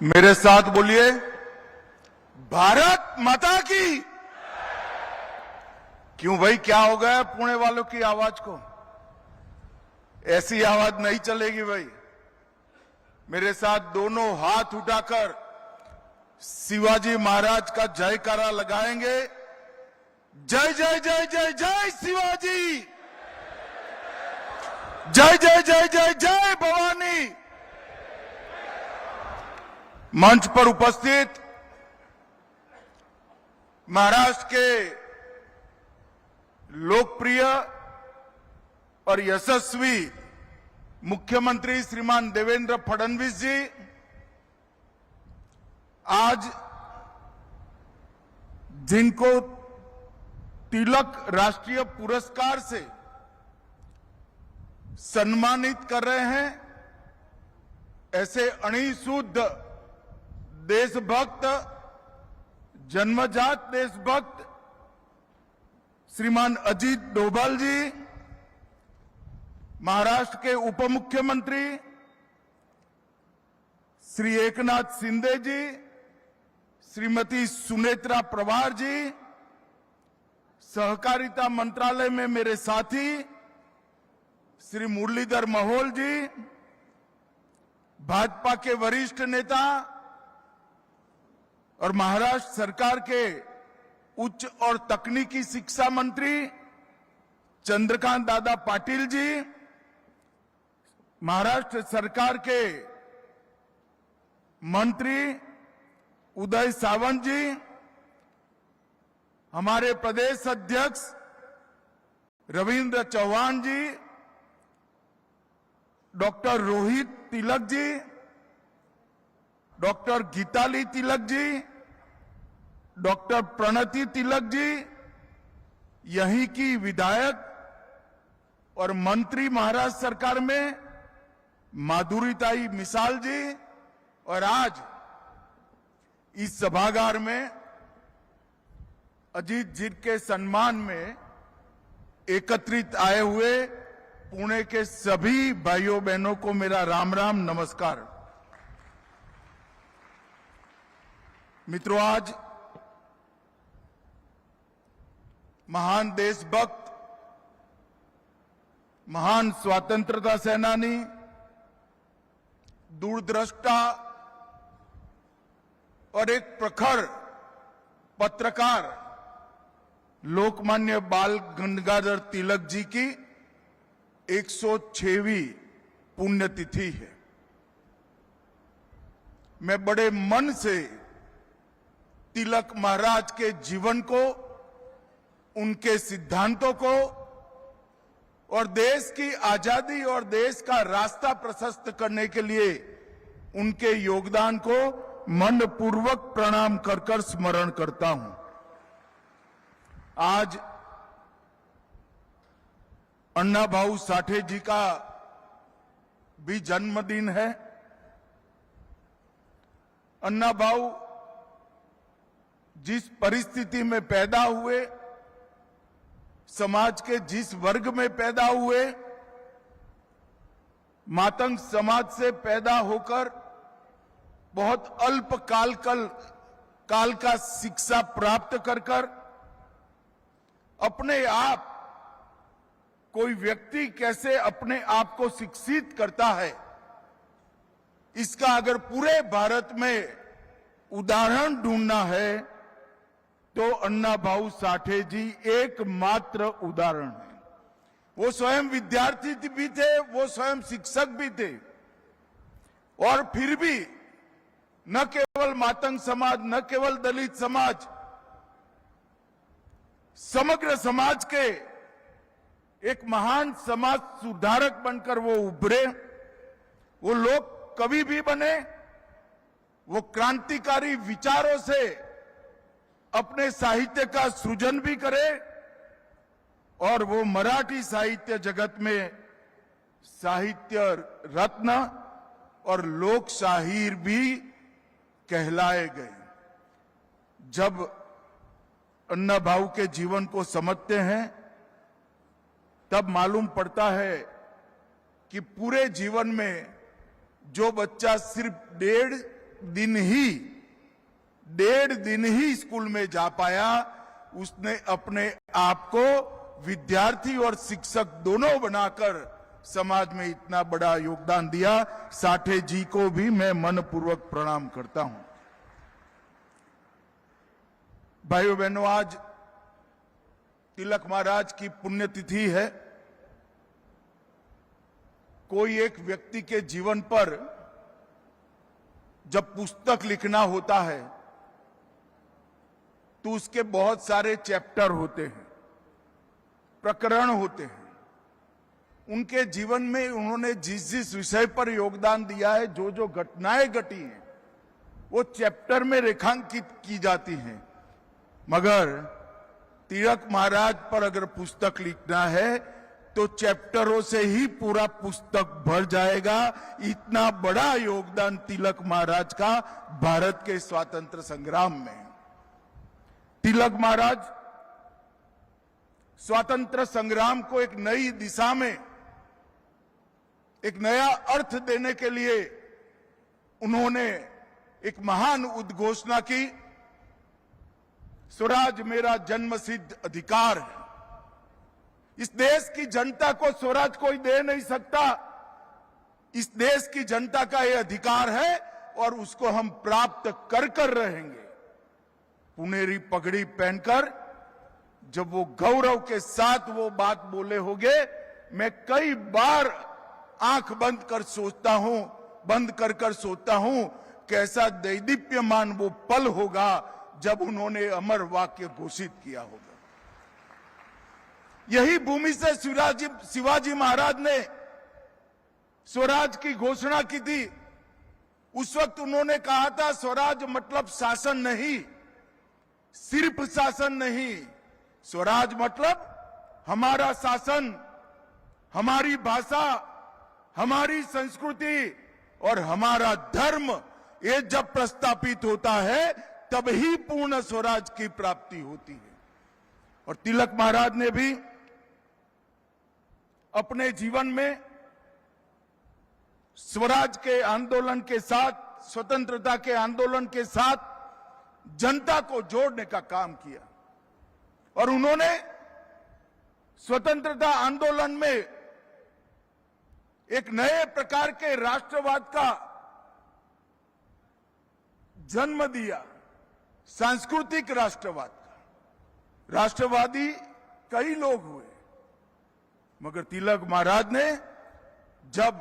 मेरे साथ बोलिए, भारत माता की। क्यों भाई, क्या हो गया पुणे वालों की आवाज को? ऐसी आवाज नहीं चलेगी भाई। मेरे साथ दोनों हाथ उठाकर शिवाजी महाराज का जयकारा लगाएंगे। जय जय जय जय जय शिवाजी, जय जय जय जय जय भवानी। मंच पर उपस्थित महाराष्ट्र के लोकप्रिय और यशस्वी मुख्यमंत्री श्रीमान देवेंद्र फडणवीस जी आज जिनको तिलक राष्ट्रीय पुरस्कार से सम्मानित कर रहे हैं, ऐसे अणिशुद्ध देशभक्त, जन्मजात देशभक्त श्रीमान अजीत डोभाल जी, महाराष्ट्र के उप मुख्यमंत्री श्री एकनाथ शिंदे जी, श्रीमती सुनेत्रा प्रभार जी, सहकारिता मंत्रालय में मेरे साथी श्री मुरलीधर महल जी, भाजपा के वरिष्ठ नेता और महाराष्ट्र सरकार के उच्च और तकनीकी शिक्षा मंत्री चंद्रकांत दादा पाटिल जी, महाराष्ट्र सरकार के मंत्री उदय सावंत जी, हमारे प्रदेश अध्यक्ष रविंद्र चौहान जी, doctor Rohit Tilak ji, doctor Geetali Tilak ji, doctor Pranati Tilak ji, यहीं की विधायक और मंत्री महाराष्ट्र सरकार में माधुरीताई मिसाल जी, और आज इस सभागार में अजीत जी के सम्मान में एकत्रित आए हुए पुणे के सभी भाइयों बहनों को मेरा राम राम नमस्कार। मित्रों, आज महान देशभक्त, महान स्वतंत्रता सेनानी, दूरदृष्टा और एक प्रखर पत्रकार लोकमान्य बाल गंगाधर तिलक जी की 106वीं पुण्यतिथि है। मैं बड़े मन से तिलक महाराज के जीवन को, उनके सिद्धांतों को और देश की आजादी और देश का रास्ता प्रशस्त करने के लिए उनके योगदान को मनपूर्वक प्रणाम कर स्मरण करता हूं। आज अन्ना भाऊ साठे जी का भी जन्मदिन है। अन्ना भाऊ जिस परिस्थिति में पैदा हुए, समाज के जिस वर्ग में पैदा हुए, मातंग समाज से पैदा होकर बहुत अल्प काल का शिक्षा प्राप्त कर अपने आप, कोई व्यक्ति कैसे अपने आप को शिक्षित करता है, इसका अगर पूरे भारत में उदाहरण ढूंढना है तो अन्ना भाऊ साठे जी एकमात्र उदाहरण है। वो स्वयं विद्यार्थी भी थे, वो स्वयं शिक्षक भी थे, और फिर भी न केवल मातंग समाज, न केवल दलित समाज, समग्र समाज के एक महान समाज सुधारक बनकर वो उभरे। वो लोग कवि भी बने, वो क्रांतिकारी विचारों से अपने साहित्य का सृजन भी करे, और वो मराठी साहित्य जगत में साहित्य रत्न और लोक शाहीर भी कहलाए गए। जब अन्ना भाऊ के जीवन को समझते हैं तब मालूम पड़ता है कि पूरे जीवन में जो बच्चा सिर्फ 1.5 डेढ़ दिन ही स्कूल में जा पाया, उसने अपने आप को विद्यार्थी और शिक्षक दोनों बनाकर समाज में इतना बड़ा योगदान दिया। साठे जी को भी मैं मनपूर्वक प्रणाम करता हूं। भाइयों बहनों, आज तिलक महाराज की पुण्यतिथि है। कोई एक व्यक्ति के जीवन पर जब पुस्तक लिखना होता है तो उसके बहुत सारे चैप्टर होते हैं, प्रकरण होते हैं। उनके जीवन में उन्होंने जिस जिस विषय पर योगदान दिया है, जो जो घटनाएं घटी हैं, वो चैप्टर में रेखांकित की जाती हैं। मगर तिलक महाराज पर अगर पुस्तक लिखना है तो चैप्टरों से ही पूरा पुस्तक भर जाएगा। इतना बड़ा योगदान तिलक महाराज का भारत के स्वातंत्र संग्राम में। तिलक महाराज स्वातंत्र संग्राम को एक नई दिशा में, एक नया अर्थ देने के लिए उन्होंने एक महान उद्घोषणा की, स्वराज मेरा जन्मसिद्ध अधिकार है। इस देश की जनता को स्वराज कोई दे नहीं सकता। इस देश की जनता का यह अधिकार है और उसको हम प्राप्त कर रहेंगे। पुनेरी पगड़ी पहनकर जब वो गौरव के साथ वो बात बोले होंगे, मैं कई बार आंख बंद कर सोचता हूं कैसा दैदीप्यमान वो पल होगा जब उन्होंने अमर वाक्य घोषित किया होगा। यही भूमि से शिवाजी महाराज ने स्वराज की घोषणा की थी। उस वक्त उन्होंने कहा था, स्वराज मतलब शासन नहीं, सिर्फ शासन नहीं, स्वराज मतलब हमारा शासन, हमारी भाषा, हमारी संस्कृति और हमारा धर्म, ये जब प्रस्थापित होता है तब ही पूर्ण स्वराज की प्राप्ति होती है। और तिलक महाराज ने भी अपने जीवन में स्वराज के आंदोलन के साथ, स्वतंत्रता के आंदोलन के साथ जनता को जोड़ने का काम किया। और उन्होंने स्वतंत्रता आंदोलन में एक नए प्रकार के राष्ट्रवाद का जन्म दिया, सांस्कृतिक राष्ट्रवाद का। राष्ट्रवादी कई लोग हुए, मगर तिलक महाराज ने जब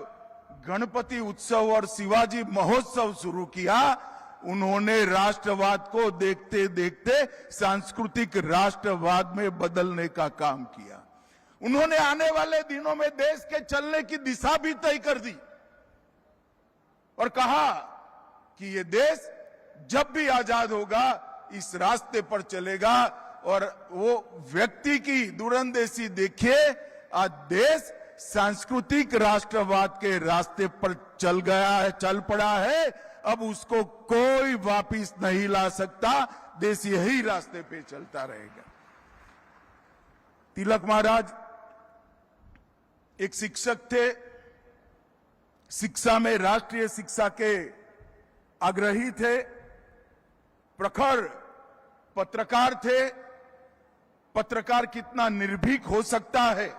गणपति उत्सव और शिवाजी महोत्सव शुरू किया, उन्होंने राष्ट्रवाद को देखते देखते सांस्कृतिक राष्ट्रवाद में बदलने का काम किया। उन्होंने आने वाले दिनों में देश के चलने की दिशा भी तय कर दी और कहा कि ये देश जब भी आजाद होगा इस रास्ते पर चलेगा। और वो व्यक्ति की दूरंदेशी देखिए, आज देश सांस्कृतिक राष्ट्रवाद के रास्ते पर चल गया है, चल पड़ा है। अब उसको कोई वापिस नहीं ला सकता। देश यही रास्ते पे चलता रहेगा। तिलक महाराज एक शिक्षक थे, शिक्षा में राष्ट्रीय शिक्षा के आग्रही थे, प्रखर पत्रकार थे। पत्रकार कितना निर्भीक हो सकता है,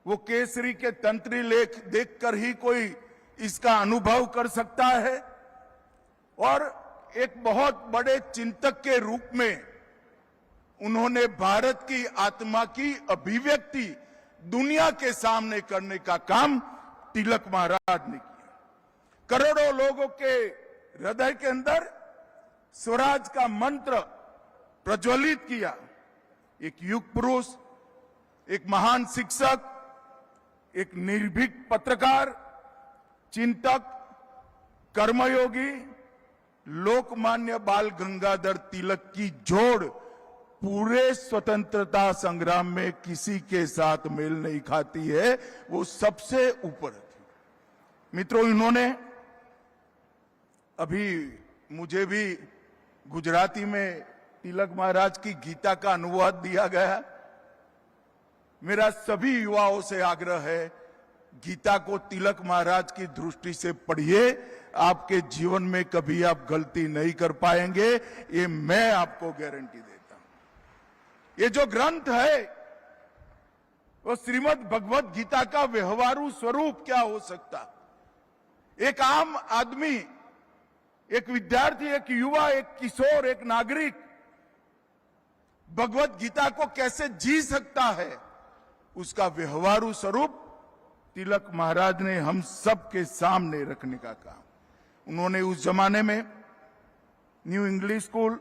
वो केसरी के तंत्री लेख देखकर ही कोई इसका अनुभव कर सकता है। और एक बहुत बड़े चिंतक के रूप में उन्होंने भारत की आत्मा की अभिव्यक्ति दुनिया के सामने करने का काम तिलक महाराज ने किया। करोड़ों लोगों के हृदय के अंदर स्वराज का मंत्र प्रज्वलित किया। एक युग पुरुष, एक महान शिक्षक, एक निर्भीक पत्रकार, चिंतक, कर्मयोगी, लोकमान्य बाल गंगाधर तिलक की जोड़ पूरे स्वतंत्रता संग्राम में किसी के साथ मेल नहीं खाती है। वो सबसे ऊपर थी। मित्रों, इन्होंने अभी मुझे भी गुजराती में तिलक महाराज की गीता का अनुवाद दिया गया। मेरा सभी युवाओं से आग्रह है, गीता को तिलक महाराज की दृष्टि से पढ़िए। आपके जीवन में कभी आप गलती नहीं कर पाएंगे, ये मैं आपको गारंटी देता हूं। ये जो ग्रंथ है वो श्रीमद् भगवत गीता का व्यवहारू स्वरूप क्या हो सकता। एक आम आदमी, एक विद्यार्थी, एक युवा, एक किशोर, एक नागरिक भगवत गीता को कैसे जी सकता है, उसका व्यवहारू स्वरूप तिलक महाराज ने हम सब के सामने रखने का काम। उन्होंने उस जमाने में new English school,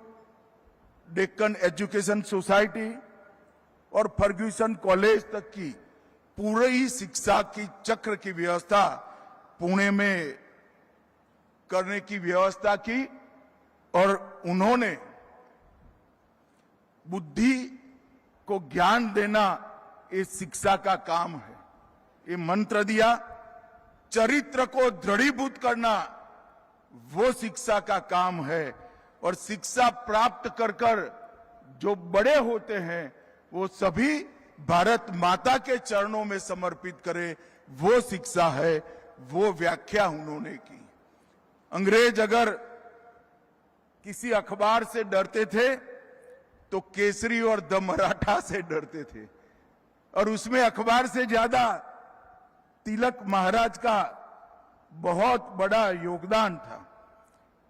Deccan education society और फर्ग्यूसन कॉलेज तक की पूरी शिक्षा की चक्र की व्यवस्था पुणे में करने की व्यवस्था की। और उन्होंने बुद्धि को ज्ञान देना ये शिक्षा का काम है। ये मंत्र दिया, चरित्र को दृढ़ीभूत करना वो शिक्षा का काम है। और शिक्षा प्राप्त कर कर जो बड़े होते हैं वो सभी भारत माता के चरणों में समर्पित करें, वो शिक्षा है। वो व्याख्या उन्होंने की। अंग्रेज अगर किसी अखबार से डरते थे तो केसरी और द मराठा से डरते थे, और उसमें अखबार से ज्यादा तिलक महाराज का बहुत बड़ा योगदान था।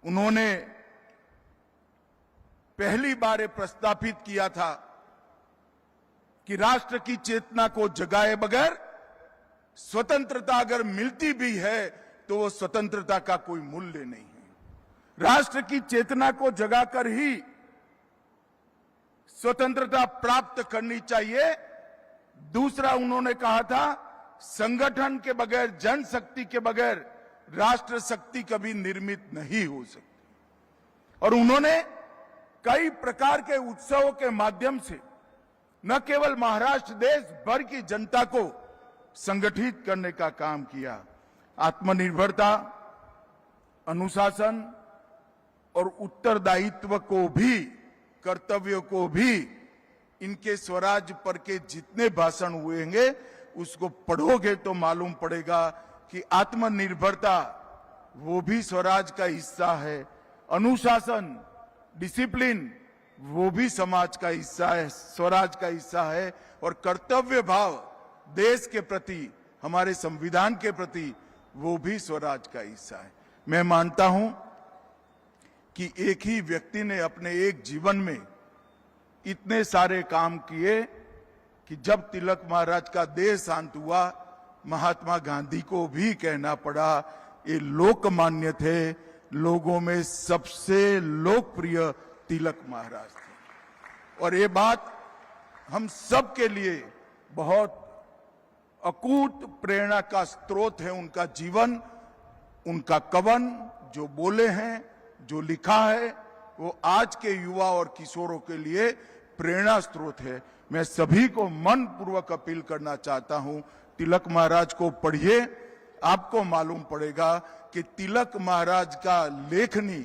उन्होंने पहली बार प्रस्तावित किया था कि राष्ट्र की चेतना को जगाए बगैर स्वतंत्रता अगर मिलती भी है तो वो स्वतंत्रता का कोई मूल्य नहीं है। राष्ट्र की चेतना को जगाकर ही स्वतंत्रता प्राप्त करनी चाहिए। दूसरा उन्होंने कहा था, संगठन के बगैर, जनशक्ति के बगैर राष्ट्र शक्ति कभी निर्मित नहीं हो सकती। और उन्होंने कई प्रकार के उत्सवों के माध्यम से न केवल महाराष्ट्र, देश भर की जनता को संगठित करने का काम किया। आत्मनिर्भरता, अनुशासन और उत्तरदायित्व को भी, कर्तव्य को भी, इनके स्वराज पर के जितने भाषण हुए हैं उसको पढ़ोगे तो मालूम पड़ेगा कि आत्मनिर्भरता वो भी स्वराज का हिस्सा है, अनुशासन, डिसिप्लिन वो भी समाज का हिस्सा है, स्वराज का हिस्सा है, और कर्तव्य भाव देश के प्रति, हमारे संविधान के प्रति, वो भी स्वराज का हिस्सा है। मैं मानता हूं कि एक ही व्यक्ति ने अपने एक जीवन में इतने सारे काम किए कि जब तिलक महाराज का देह शांत हुआ, महात्मा गांधी को भी कहना पड़ा ये लोकमान्य थे, लोगों में सबसे लोकप्रिय तिलक महाराज थे। और ये बात हम सब के लिए बहुत अकूट प्रेरणा का स्रोत है। उनका जीवन, उनका कवन, जो बोले हैं, जो लिखा है, वो आज के युवा और किशोरों के लिए प्रेरणा स्रोत है। मैं सभी को मन पूर्वक अपील करना चाहता हूं, तिलक महाराज को पढ़िए, आपको मालूम पड़ेगा कि तिलक महाराज का लेखनी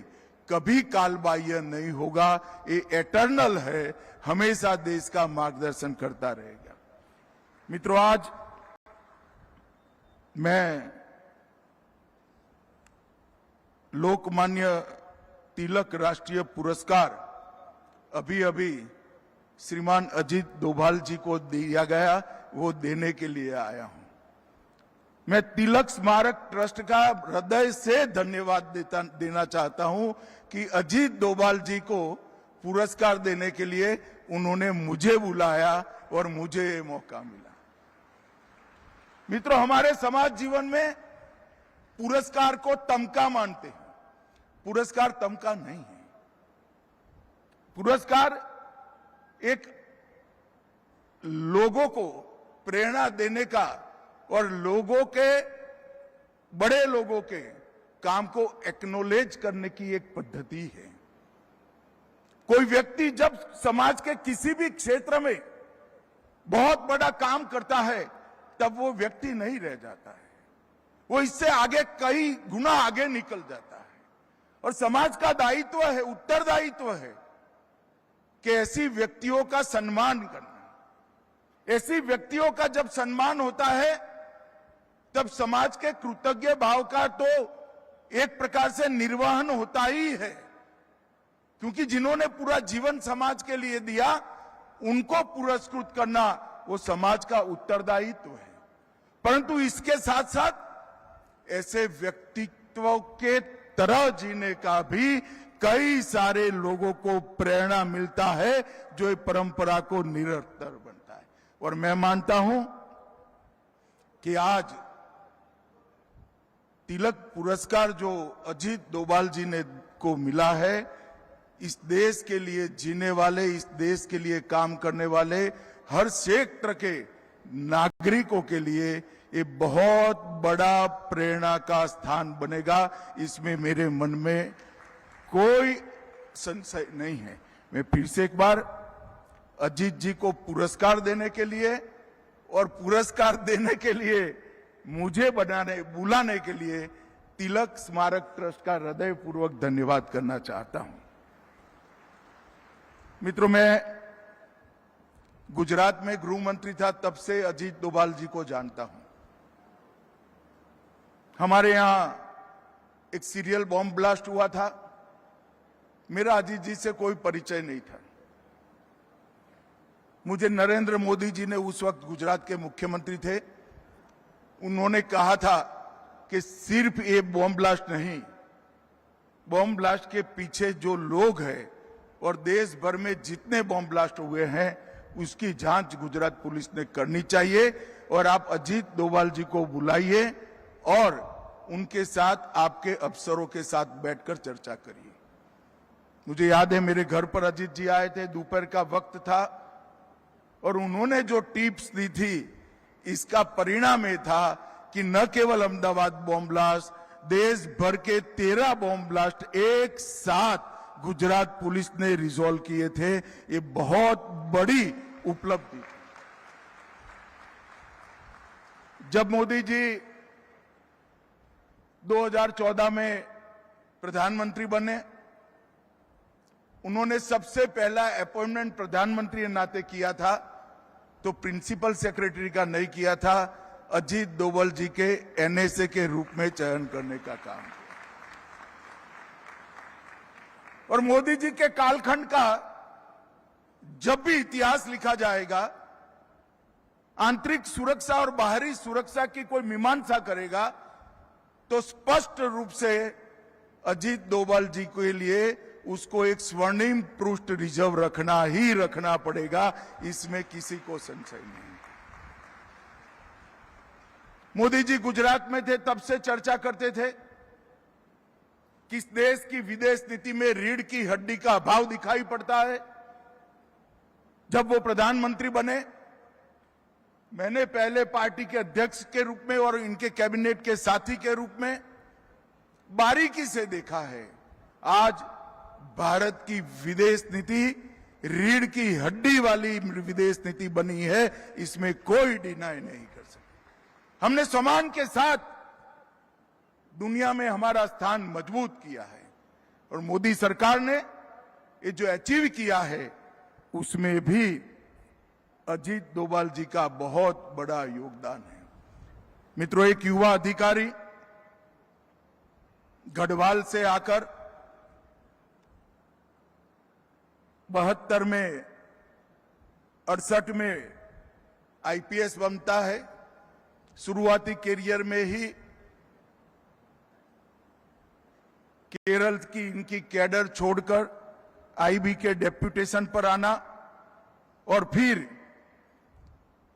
कभी कालबाह्य नहीं होगा, ये एटर्नल है, हमेशा देश का मार्गदर्शन करता रहेगा। मित्रों, आज मैं लोकमान्य तिलक राष्ट्रीय पुरस्कार अभी अभी श्रीमान अजीत डोभाल जी को दिया गया, वो देने के लिए आया हूं। मैं तिलक स्मारक ट्रस्ट का हृदय से धन्यवाद देना चाहता हूं कि अजीत डोभाल जी को पुरस्कार देने के लिए उन्होंने मुझे बुलाया और मुझे ये मौका मिला। मित्रों, हमारे समाज जीवन में पुरस्कार को तमका मानते हैं। पुरस्कार तमका नहीं है। पुरस्कार एक लोगों को प्रेरणा देने का और लोगों के, बड़े लोगों के काम को एक्नॉलेज करने की एक पद्धति है। कोई व्यक्ति जब समाज के किसी भी क्षेत्र में बहुत बड़ा काम करता है तब वो व्यक्ति नहीं रह जाता है, वो इससे आगे कई गुना आगे निकल जाता है। और समाज का दायित्व है, उत्तरदायित्व है कि ऐसी व्यक्तियों का सम्मान करना। ऐसी व्यक्तियों का जब सम्मान होता है तब समाज के कृतज्ञ भाव का तो एक प्रकार से निर्वहन होता ही है, क्योंकि जिन्होंने पूरा जीवन समाज के लिए दिया उनको पुरस्कृत करना वो समाज का उत्तरदायित्व है। परंतु इसके साथ साथ ऐसे व्यक्तित्व के तरह जीने का भी कई सारे लोगों को प्रेरणा मिलता है, जो ये परंपरा को निरंतर बनता है। और मैं मानता हूं कि आज तिलक पुरस्कार जो अजीत डोभाल जी ने को मिला है, इस देश के लिए जीने वाले, इस देश के लिए काम करने वाले हर क्षेत्र के नागरिकों के लिए ये बहुत बड़ा प्रेरणा का स्थान बनेगा। इसमें मेरे मन में कोई संशय नहीं है। मैं फिर से एक बार अजीत जी को पुरस्कार देने के लिए और पुरस्कार देने के लिए मुझे बुलाने के लिए तिलक स्मारक ट्रस्ट का हृदयपूर्वक धन्यवाद करना चाहता हूं। मित्रों, मैं गुजरात में गृह मंत्री था, तब से अजीत डोभाल जी को जानता हूं। हमारे यहां एक सीरियल बॉम्ब ब्लास्ट हुआ था, मेरा अजीत जी से कोई परिचय नहीं था। मुझे नरेंद्र मोदी जी ने, उस वक्त गुजरात के मुख्यमंत्री थे, उन्होंने कहा था कि सिर्फ ये बॉम्ब ब्लास्ट नहीं, बॉम्ब ब्लास्ट के पीछे जो लोग हैं और देश भर में जितने बॉम्ब ब्लास्ट हुए हैं उसकी जांच गुजरात पुलिस ने करनी चाहिए। और आप अजीत डोभाल जी को बुलाइए और उनके साथ, आपके अफसरों के साथ बैठकर चर्चा करिए। मुझे याद है मेरे घर पर अजीत जी आए थे, दोपहर का वक्त था, और उन्होंने जो टिप्स दी थी इसका परिणाम ये था कि न केवल अहमदाबाद बॉम्ब ब्लास्ट, देश भर के 13 बॉम्ब ब्लास्ट एक साथ गुजरात पुलिस ने रिजॉल्व किए थे। ये बहुत बड़ी उपलब्धि थी। जब मोदी जी 2014 में प्रधानमंत्री बने, उन्होंने सबसे पहला अपॉइंटमेंट प्रधानमंत्री के नाते किया था, तो प्रिंसिपल सेक्रेटरी का नहीं किया था, अजीत डोभाल जी के एनएसए के रूप में चयन करने का काम किया। और मोदी जी के कालखंड का जब भी इतिहास लिखा जाएगा, आंतरिक सुरक्षा और बाहरी सुरक्षा की कोई मीमांसा करेगा तो स्पष्ट रूप से अजीत डोभाल जी के लिए उसको एक स्वर्णिम पृष्ठ रिजर्व रखना ही रखना पड़ेगा, इसमें किसी को संशय नहीं। मोदी जी गुजरात में थे तब से चर्चा करते थे कि इस देश की विदेश नीति में रीढ़ की हड्डी का अभाव दिखाई पड़ता है। जब वो प्रधानमंत्री बने, मैंने पहले पार्टी के अध्यक्ष के रूप में और इनके कैबिनेट के साथी के रूप में बारीकी से देखा है। आज भारत की विदेश नीति रीढ़ की हड्डी वाली विदेश नीति बनी है, इसमें कोई डिनाई नहीं कर सकता। हमने सम्मान के साथ दुनिया में हमारा स्थान मजबूत किया है, और मोदी सरकार ने ये जो अचीव किया है उसमें भी अजीत डोभाल जी का बहुत बड़ा योगदान है। मित्रों, एक युवा अधिकारी गढ़वाल से आकर 72 में 68 में आईपीएस बनता है। शुरुआती करियर में ही केरल की इनकी कैडर छोड़कर आईबी के डेप्यूटेशन पर आना, और फिर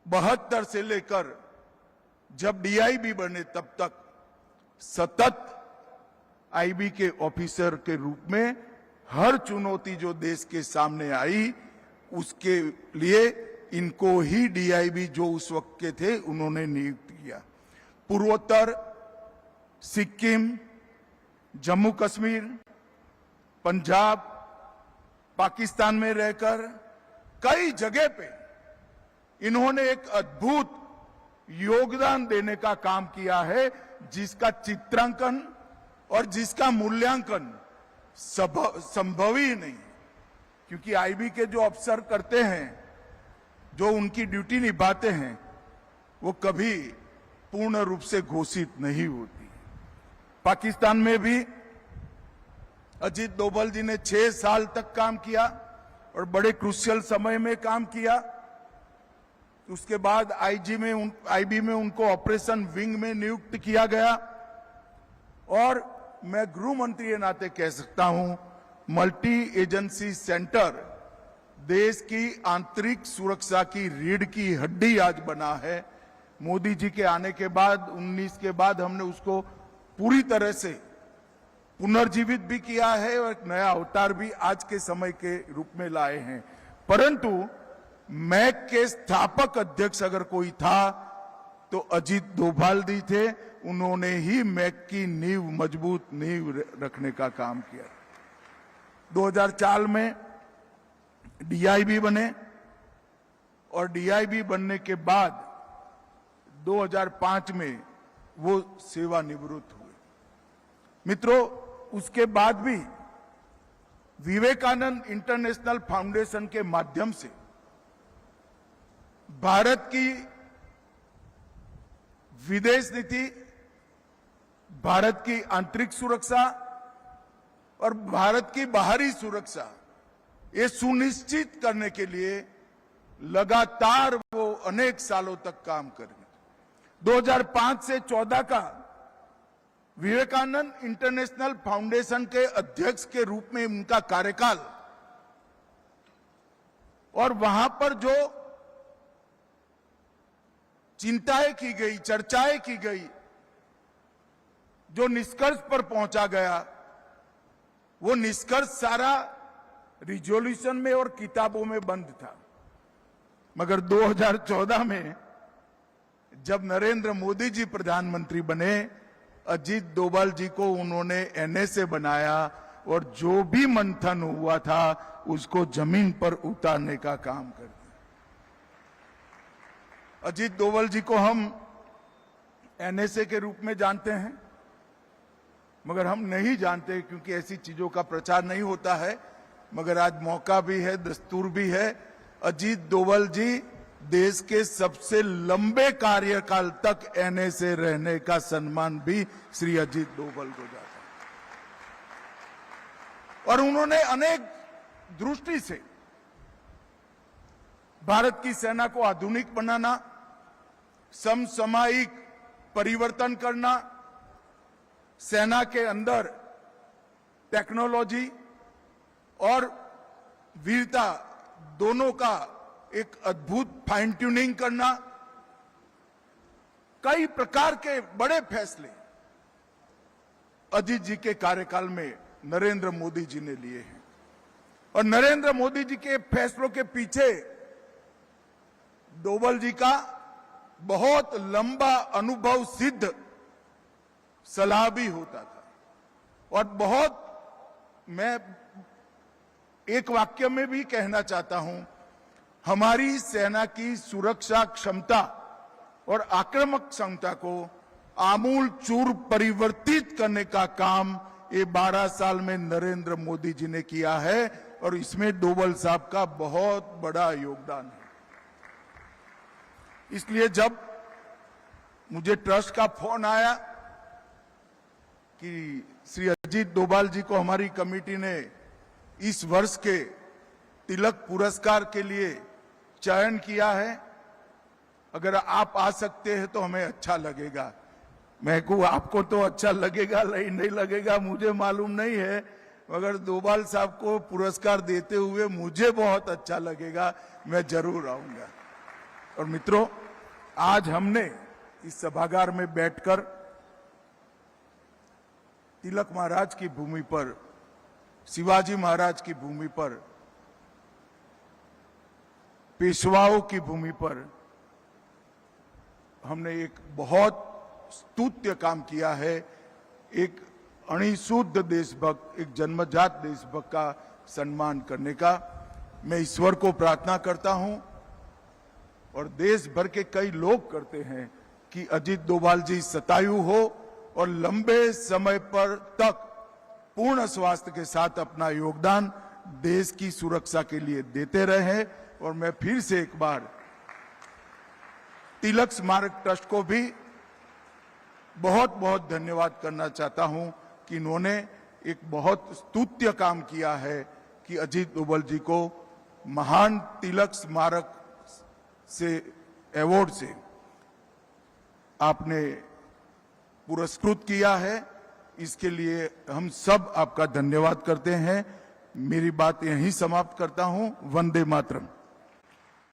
72 से लेकर जब डीआईबी बने तब तक सतत आईबी के ऑफिसर के रूप में हर चुनौती जो देश के सामने आई उसके लिए इनको ही डीआईबी जो उस वक्त के थे उन्होंने नियुक्त किया। पूर्वोत्तर, सिक्किम, जम्मू कश्मीर, पंजाब, पाकिस्तान में रहकर कई जगह पे इन्होंने एक अद्भुत योगदान देने का काम किया है, जिसका चित्रांकन और जिसका मूल्यांकन संभव ही नहीं, क्योंकि आईबी के जो अफसर करते हैं, जो उनकी ड्यूटी निभाते हैं, वो कभी पूर्ण रूप से घोषित नहीं होती। पाकिस्तान में भी अजीत डोभाल जी ने 6 साल तक काम किया और बड़े क्रूशियल समय में काम किया। उसके बाद आईबी में उनको ऑपरेशन विंग में नियुक्त किया गया और मैं गृह मंत्री के नाते कह सकता हूं, मल्टी एजेंसी सेंटर देश की आंतरिक सुरक्षा की रीढ़ की हड्डी आज बना है। मोदी जी के आने के बाद 19 के बाद हमने उसको पूरी तरह से पुनर्जीवित भी किया है और एक नया अवतार भी आज के समय के रूप में लाए हैं। परंतु मैक के स्थापक अध्यक्ष अगर कोई था तो अजीत डोभाल जी थे। उन्होंने ही मैक की नींव, मजबूत नींव रखने का काम किया। 2004 में डीआईबी बने और डीआईबी बनने के बाद 2005 में वो सेवानिवृत्त हुए। मित्रों, उसके बाद भी विवेकानंद इंटरनेशनल फाउंडेशन के माध्यम से भारत की विदेश नीति, भारत की आंतरिक सुरक्षा और भारत की बाहरी सुरक्षा ये सुनिश्चित करने के लिए लगातार वो अनेक सालों तक काम करेंगे। 2005 से 14 का विवेकानंद इंटरनेशनल फाउंडेशन के अध्यक्ष के रूप में उनका कार्यकाल और वहां पर जो चिंताएं की गई, चर्चाएं की गई, जो निष्कर्ष पर पहुंचा गया, वो निष्कर्ष सारा रिजोल्यूशन में और किताबों में बंद था। मगर 2014 में जब नरेंद्र मोदी जी प्रधानमंत्री बने, अजीत डोभाल जी को उन्होंने एनएसए बनाया और जो भी मंथन हुआ था उसको जमीन पर उतारने का काम कर दिया। अजीत डोभाल जी को हम एनएसए के रूप में जानते हैं, मगर हम नहीं जानते क्योंकि ऐसी चीजों का प्रचार नहीं होता है। मगर आज मौका भी है, दस्तूर भी है। अजीत डोभाल जी देश के सबसे लंबे कार्यकाल तक एनएसए रहने का सम्मान भी श्री अजीत डोभाल को जाता है। और उन्होंने अनेक दृष्टि से भारत की सेना को आधुनिक बनाना, समसामयिक परिवर्तन करना, सेना के अंदर टेक्नोलॉजी और वीरता दोनों का एक अद्भुत फाइन ट्यूनिंग करना, कई प्रकार के बड़े फैसले अजीत जी के कार्यकाल में नरेंद्र मोदी जी ने लिए हैं। और नरेंद्र मोदी जी के फैसलों के पीछे डोभाल जी का बहुत लंबा अनुभव सिद्ध सलाह भी होता था। और बहुत, मैं एक वाक्य में भी कहना चाहता हूं, हमारी सेना की सुरक्षा क्षमता और आक्रामक क्षमता को आमूल चूर परिवर्तित करने का काम ये 12 साल में नरेंद्र मोदी जी ने किया है और इसमें डोभाल साहब का बहुत बड़ा योगदान है। इसलिए जब मुझे ट्रस्ट का फोन आया कि श्री अजीत डोभाल जी को हमारी कमेटी ने इस वर्ष के तिलक पुरस्कार के लिए चयन किया है, अगर आप आ सकते हैं तो हमें अच्छा लगेगा। मैं कहूं आपको तो अच्छा लगेगा नहीं लगेगा मुझे मालूम नहीं है, मगर डोभाल साहब को पुरस्कार देते हुए मुझे बहुत अच्छा लगेगा, मैं जरूर आऊंगा। और मित्रों, आज हमने इस सभागार में बैठकर तिलक महाराज की भूमि पर, शिवाजी महाराज की भूमि पर, पेशवाओं की भूमि पर हमने एक बहुत स्तुत्य काम किया है। एक अणिशुद्ध देशभक्त, एक जन्मजात देशभक्त का सम्मान करने का मैं ईश्वर को प्रार्थना करता हूं और देश भर के कई लोग करते हैं कि अजीत डोभाल जी शतायु हो और लंबे समय पर तक पूर्ण स्वास्थ्य के साथ अपना योगदान देश की सुरक्षा के लिए देते रहे। और मैं फिर से एक बार तिलक स्मारक ट्रस्ट को भी बहुत बहुत धन्यवाद करना चाहता हूं कि इन्होंने एक बहुत स्तुत्य काम किया है कि अजीत डोभाल जी को महान तिलक स्मारक से अवार्ड से आपने पुरस्कृत किया है। इसके लिए हम सब आपका धन्यवाद करते हैं। मेरी बात यहीं समाप्त करता हूं। वंदे मातरम।